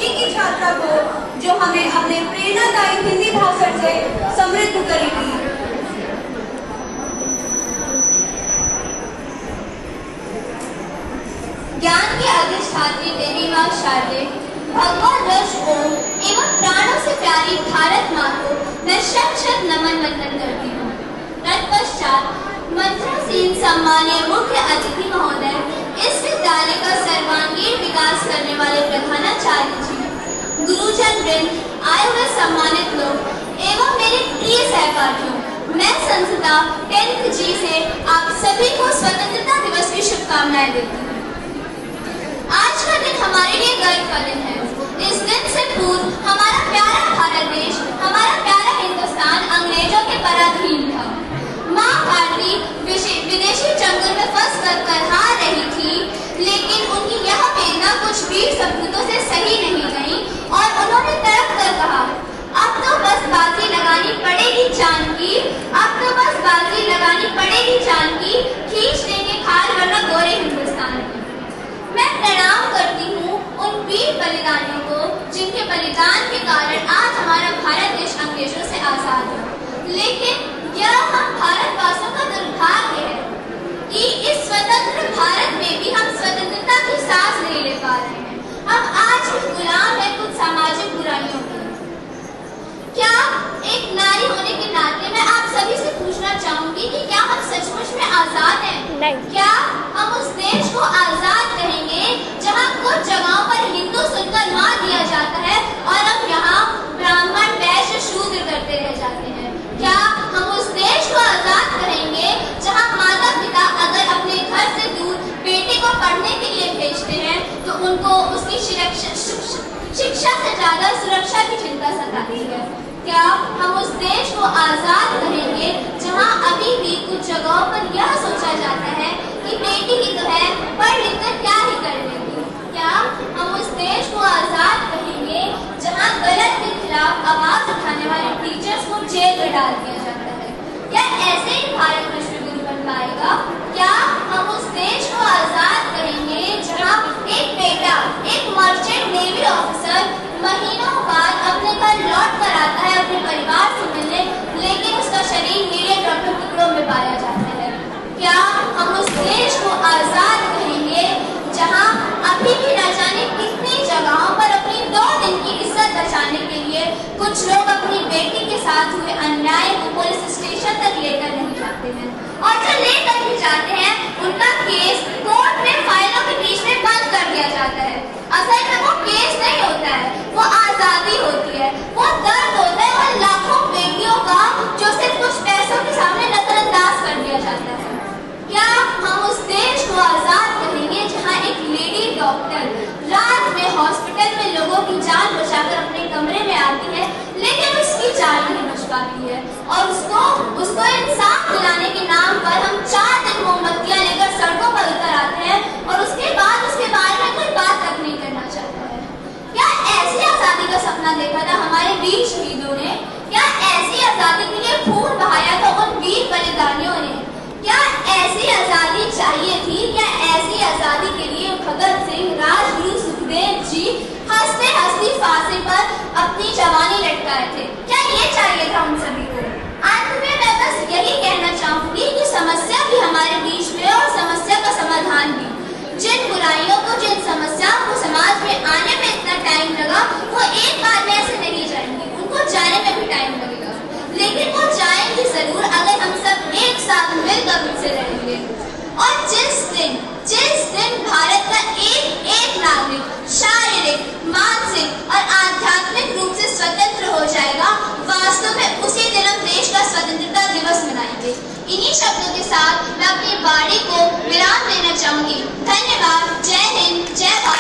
हिंदी की छात्रा को, जो हमें अपने प्रेरणादायी हिंदी भाषण से समृद्ध करेगी। ज्ञान की अधिष्ठात्री देवी मां शारदे, भगवान रस ओम एवं प्राणों से प्यारी भारत मां को मैं शत नमन वंदन करती हूँ। तत्पश्चात मंत्रासीन सम्मानीय मुख्य अतिथि महोदय, इस विद्यालय का सर्वांगीण विकास करने वाले प्रधानाचार्य जी, गुरुजन वृंद, आए हुए सम्मानित लोग एवं मेरे प्रिय सहपाठियों, मैं संस्था 10th जी से आप सभी को स्वतंत्रता दिवस की शुभकामनाएं देती हूँ। आज का दिन हमारे लिए गर्व का दिन है। इस दिन से पूर्व हमारा प्यारा भारत देश, हमारा प्यारा हिंदुस्तान अंग्रेजों के पराधीन था। माँ भारती विदेशी जंगल में फंस कर हार रही थी, लेकिन उनकी यह वेदना कुछ वीर सपूतों से सही नहीं गई और उन्होंने तड़प कर कहा, अब तो बस बाजी लगानी पड़ेगी जान की, अब तो बस बाजी लगानी पड़ेगी जान की, खींच देंगे खाल वरना गोरे हिंदुस्तान की। मैं प्रणाम करती हूँ उन वीर बलिदानियों को, जिनके बलिदान के कारण आज हमारा भारत देश अंग्रेजों से आजाद है। लेकिन यह हम भारतवासियों का दुर्भाग्य है कि इस स्वतंत्र भारत में भी हम स्वतंत्रता की सांस नहीं ले पा रहे हैं। हम आज भी गुलाम है कुछ सामाजिक बुराइयों के। क्या एक नारी होने के नाते मैं आप सभी से पूछना चाहूंगी कि क्या हम सचमुच में आजाद हैं? नहीं। क्या हम उस देश को आजाद कहेंगे जहां कुछ जगहों पर हिंदू सुनकर मार दिया जाता है और अब यहाँ ब्राह्मण वैश्य शूद्र करते रह जाते हैं? क्या हम उस देश को आजाद करेंगे जहां माता पिता अगर अपने घर से दूर बेटे को पढ़ने के लिए भेजते हैं तो उनको उसकी शिक्षा से ज्यादा सुरक्षा की चिंता सताती है? क्या हम उस देश को आजाद करेंगे जहां अभी भी कुछ जगहों पर यह सोचा जाता है कि बेटी ही तो है, पढ़ लिखकर क्या ही कर लेगी? क्या हम उस देश को आजाद करेंगे जहां गलत के खिलाफ आवाज उठाने वाले टीचर्स को जेल में डाल दिया जाता है? क्या ऐसे ही भारत विश्वगुरु बन पाएगा? क्या हम उस देश को आजाद करेंगे जहां एक बेटा, एक मर्चेंट नेवी ऑफिसर महीनों बाद अपने घर लौट कर आता है अपने परिवार से मिलने, लेकिन उसका शरीर नीले रक्त टुकड़ों में पाया जाता है? क्या हम उस देश को आजाद करेंगे जहां अभी भी न जाने कितनी जगहों पर अपनी 2 दिन की इज्जत बचाने के लिए कुछ लोग अपनी बेटी के साथ हुए अन्याय को पुलिस स्टेशन तक लेकर नहीं जाते हैं, और जो लेकर भी जाते हैं उनका केस कोर्ट में फाइलों के बीच में बंद कर दिया जाता है? असल में वो केस नहीं होता है, वो आजादी होती है, वो दर्द होता है और लाखों बेटियों का जो सिर्फ कुछ पैसों के सामने नजरअंदाज कर दिया जाता है। क्या हम उस देश को आजाद करेंगे जहां एक लेडी डॉक्टर रात में हॉस्पिटल में लोगों की जान बचाकर अपने कमरे में आती है, लेकिन उसकी जान नहीं बच पाती है और उसको इंसाफ दिलाने के नाम पर हम 4 दिन मोमबत्तियां लेकर सड़कों पर उतर आते हैं और उसके बारे में कोई बात तक नहीं करना चाहता है? क्या ऐसी आजादी का सपना देखा था हमारे वीर शहीदों ने? क्या ऐसी आजादी के लिए खून बहाया था उन वीर बलिदानियों ने? क्या ऐसी आजादी चाहिए थी? क्या ऐसी आजादी के लिए भगत सिंह, राजगुरु सुखदेव जी हंसते हंसती फांसी पर अपनी जवानी लटकाए थे? क्या ये चाहिए था उन सभी को? अंत में मैं बस यही कहना चाहूंगी कि समस्या भी हमारे बीच में और समस्या का समाधान भी। जिन बुराइयों को, जिन समस्याओं को समाज में आने में इतना टाइम लगा, वो एक बार में ऐसे नहीं जाएंगी, उनको जाने में भी टाइम लगेगा, लेकिन वो जाएंगी जरूर अगर हम सब एक साथ मिलकर उनसे रहेंगे। और जिस दिन भारत का एक नागरिक शारीरिक, मानसिक और आध्यात्मिक रूप से स्वतंत्र हो जाएगा, वास्तव में उसी दिन हम देश का स्वतंत्रता दिवस मनाएंगे। इन्हीं शब्दों के साथ मैं अपनी वाणी को विराम देना चाहूंगी। धन्यवाद।